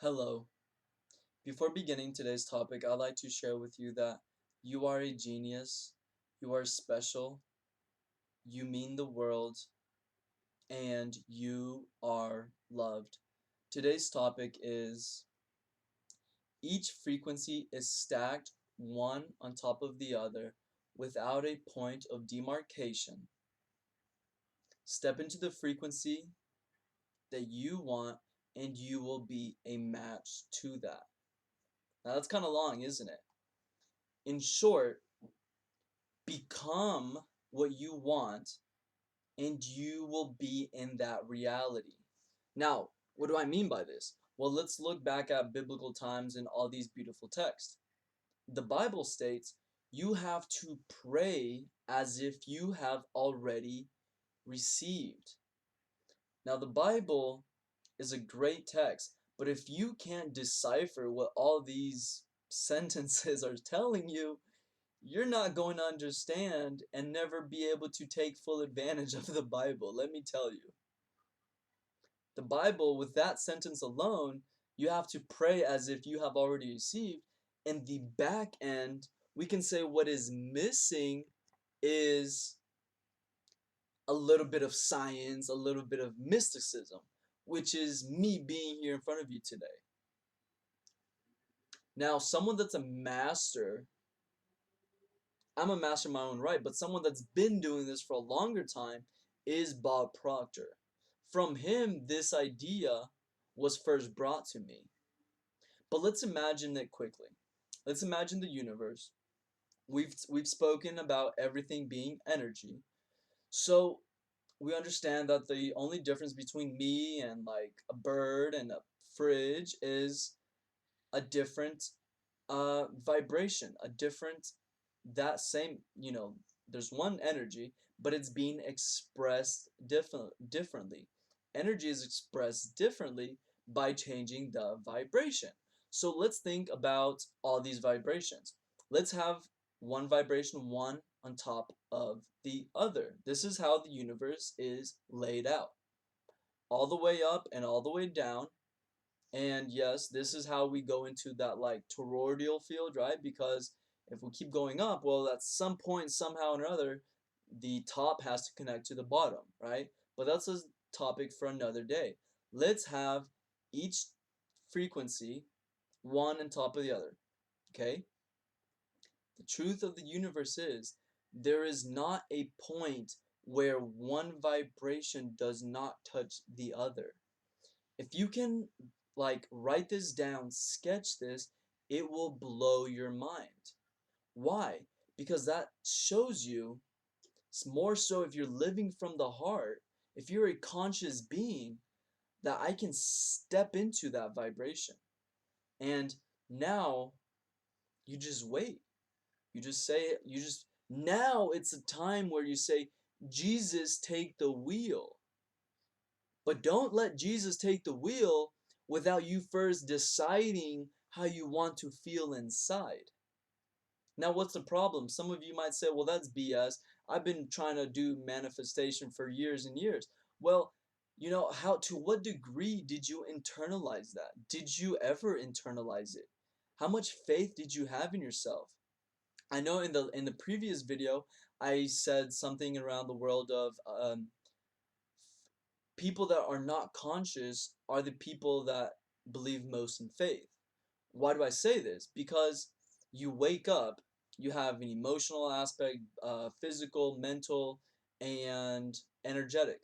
Hello. Before beginning today's topic, I'd like to share with you that you are a genius, you are special, you mean the world, and you are loved. Today's topic is each frequency is stacked one on top of the other without a point of demarcation. Step into the frequency that you want and you will be a match to that. Now that's kind of long, isn't it? In short, become what you want and you will be in that reality. Now, what do I mean by this? Well, let's look back at biblical times and all these beautiful texts. The Bible states you have to pray as if you have already received. Now, the Bible is a great text, but if you can't decipher what all these sentences are telling you, you're not going to understand and never be able to take full advantage of the Bible, let me tell you. The Bible, with that sentence alone, you have to pray as if you have already received. And the back end, we can say what is missing is a little bit of science, a little bit of mysticism, which is me being here in front of you today. Now, someone that's a master, I'm a master in my own right, but someone that's been doing this for a longer time is Bob Proctor. From him, this idea was first brought to me. But let's imagine it quickly. Let's imagine the universe. We've spoken about everything being energy. So we understand that the only difference between me and like a bird and a fridge is a different vibration, a different, that same, there's one energy, but it's being expressed differently. Energy is expressed differently by changing the vibration. So let's think about all these vibrations. Let's have one vibration, one on top of the other. This is how the universe is laid out. All the way up and all the way down. And yes, this is how we go into that like toroidal field, right? Because if we keep going up, well, at some point, somehow or another, the top has to connect to the bottom, right? But that's a topic for another day. Let's have each frequency one on top of the other, okay? The truth of the universe is there is not a point where one vibration does not touch the other. If you can like write this down, sketch this, it will blow your mind. Why? Because that shows you, more so if you're living from the heart, if you're a conscious being, that I can step into that vibration. And now you just wait. You just say, now it's a time where you say, Jesus, take the wheel. But don't let Jesus take the wheel without you first deciding how you want to feel inside. Now, what's the problem? Some of you might say, well, that's BS. I've been trying to do manifestation for years and years. Well, to what degree did you internalize that? Did you ever internalize it? How much faith did you have in yourself? I know in the previous video, I said something around the world of people that are not conscious are the people that believe most in faith. Why do I say this? Because you wake up, you have an emotional aspect, physical, mental, and energetic.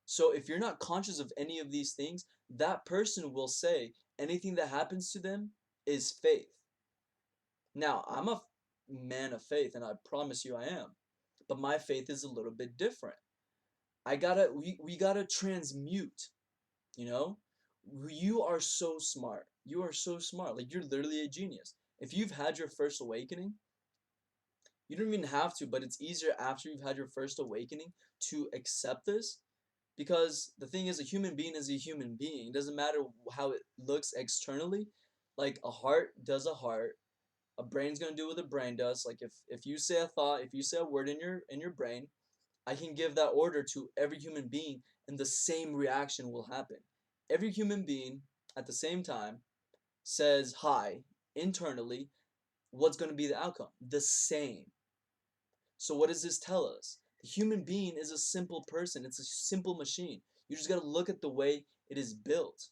So if you're not conscious of any of these things, that person will say anything that happens to them is faith. Now, I'm a man of faith, and I promise you I am. But my faith is a little bit different. We gotta transmute, you know? You are so smart. You are so smart. Like, you're literally a genius. If you've had your first awakening, you don't even have to, but it's easier after you've had your first awakening to accept this. Because the thing is, a human being is a human being. It doesn't matter how it looks externally. Like, a heart does a heart. A brain's gonna do what a brain does. Like, if you say a thought, if you say a word in your brain, I can give that order to every human being and the same reaction will happen. Every human being at the same time says hi internally, what's going to be the outcome? The same. So what does this tell us? The human being is a simple person. It's a simple machine. You just got to look at the way it is built.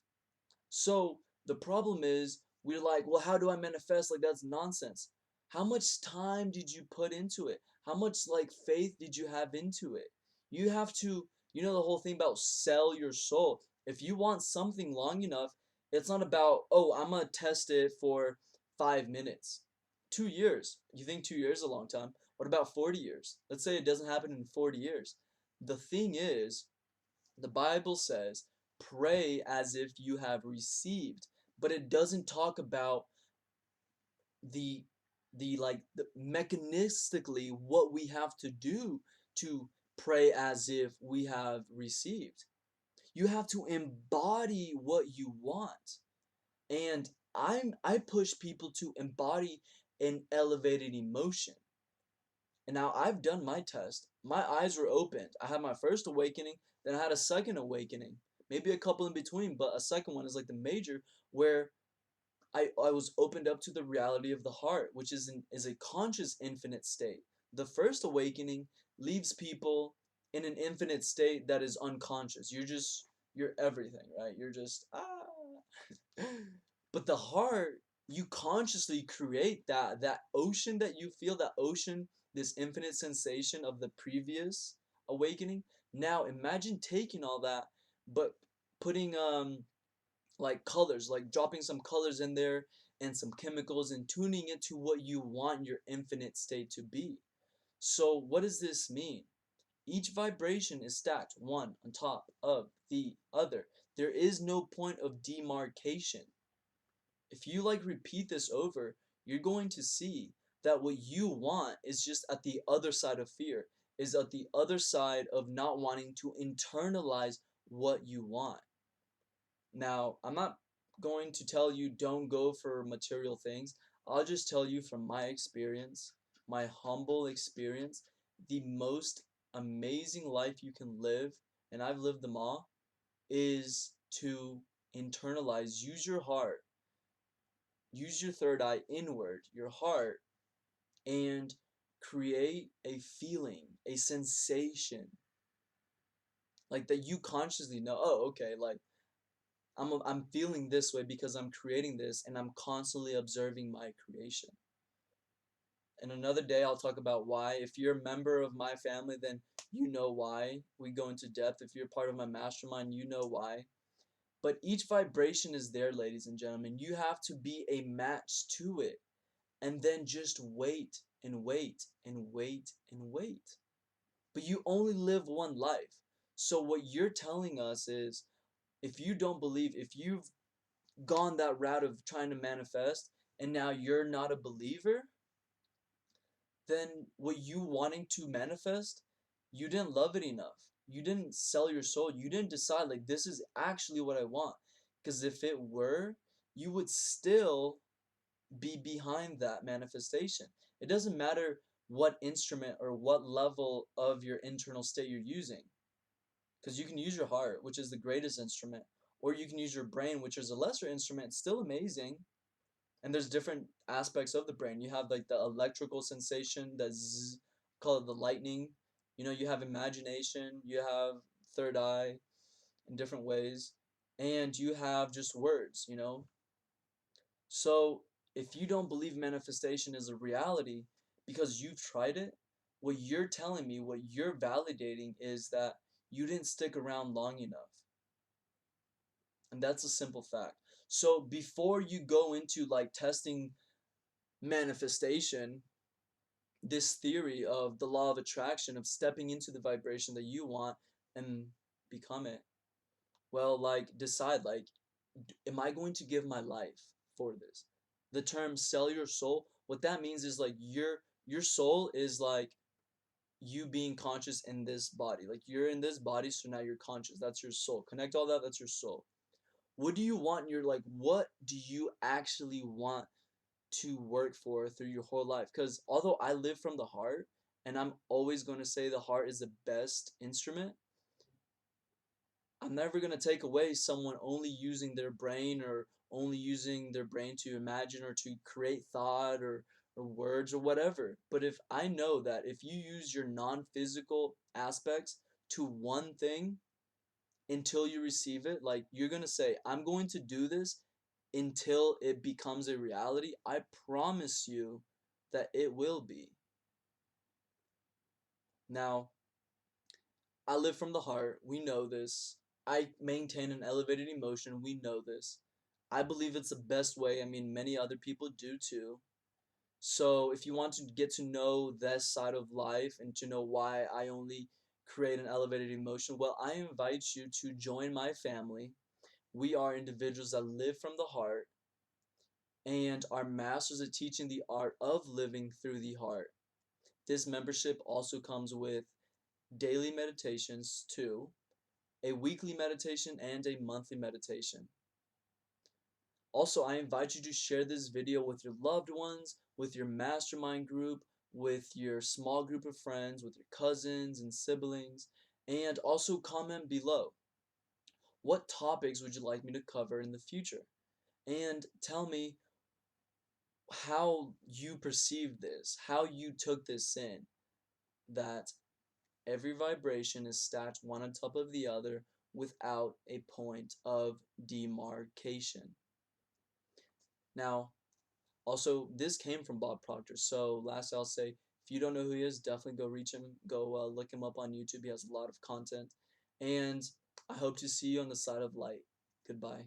So the problem is we're like, well, how do I manifest? Like that's nonsense. How much time did you put into it? How much like faith did you have into it? You have to, the whole thing about sell your soul. If you want something long enough, it's not about, oh, I'm gonna test it for 5 minutes. 2 years. You think 2 years is a long time? What about 40 years? Let's say it doesn't happen in 40 years. The thing is, the Bible says, pray as if you have received, but it doesn't talk about the the mechanistically what we have to do to pray as if we have received. You have to embody what you want. And I push people to embody an elevated emotion. And now I've done my test. My eyes were opened. I had my first awakening, then I had a second awakening. Maybe a couple in between, but a second one is like the major where I was opened up to the reality of the heart, which is a conscious infinite state. The first awakening leaves people in an infinite state that is unconscious. You're everything, right? You're just But the heart, you consciously create that ocean that you feel, that ocean, this infinite sensation of the previous awakening. Now imagine taking all that, but putting like colors, like dropping some colors in there and some chemicals and tuning it to what you want your infinite state to be. So what does this mean? Each vibration is stacked one on top of the other. There is no point of demarcation. If you like repeat this over, you're going to see that what you want is just at the other side of fear, is at the other side of not wanting to internalize what you want. Now, I'm not going to tell you don't go for material things. I'll just tell you from my experience, my humble experience, the most amazing life you can live, and I've lived them all, is to internalize, use your heart, use your third eye inward, your heart, and create a feeling, a sensation, like that you consciously know, oh, okay, like I'm feeling this way because I'm creating this and I'm constantly observing my creation. And another day I'll talk about why. If you're a member of my family, then you know why. We go into depth. If you're part of my mastermind, you know why. But each vibration is there, ladies and gentlemen. You have to be a match to it. And then just wait and wait and wait and wait. But you only live one life. So what you're telling us is, if you don't believe, if you've gone that route of trying to manifest and now you're not a believer, then what you wanting to manifest, you didn't love it enough. You didn't sell your soul. You didn't decide like this is actually what I want. Because if it were, you would still be behind that manifestation. It doesn't matter what instrument or what level of your internal state you're using. Because you can use your heart, which is the greatest instrument, or you can use your brain, which is a lesser instrument, still amazing. And there's different aspects of the brain. You have like the electrical sensation, the zzz, call it the lightning. You have imagination, you have third eye in different ways, and you have just words. So if you don't believe manifestation is a reality because you've tried it, what you're telling me, what you're validating is that you didn't stick around long enough. And that's a simple fact. So before you go into like testing manifestation, this theory of the law of attraction, of stepping into the vibration that you want and become it, well, like decide, like, am I going to give my life for this? The term sell your soul, what that means is like your soul is like you being conscious in this body. Like you're in this body, so now you're conscious. That's your soul. Connect all that, that's your soul. What do you want? You're like, what do you actually want to work for through your whole life? Because although I live from the heart, and I'm always going to say the heart is the best instrument, I'm never going to take away someone only using their brain or only using their brain to imagine or to create thought or words or whatever. But if I know that if you use your non physical aspects to one thing until you receive it, like you're going to say, I'm going to do this until it becomes a reality, I promise you that it will be. Now, I live from the heart. We know this. I maintain an elevated emotion. We know this. I believe it's the best way. I mean, many other people do too. So, if you want to get to know this side of life and to know why I only create an elevated emotion, well, I invite you to join my family. We are individuals that live from the heart and are masters at teaching the art of living through the heart. This membership also comes with daily meditations too, a weekly meditation, and a monthly meditation. Also, I invite you to share this video with your loved ones, with your mastermind group, with your small group of friends, with your cousins and siblings, and also comment below. What topics would you like me to cover in the future? And tell me how you perceived this, how you took this in, that every vibration is stacked one on top of the other without a point of demarcation. Now, also, this came from Bob Proctor. So, last I'll say, if you don't know who he is, definitely go reach him. Go look him up on YouTube. He has a lot of content. And I hope to see you on the side of light. Goodbye.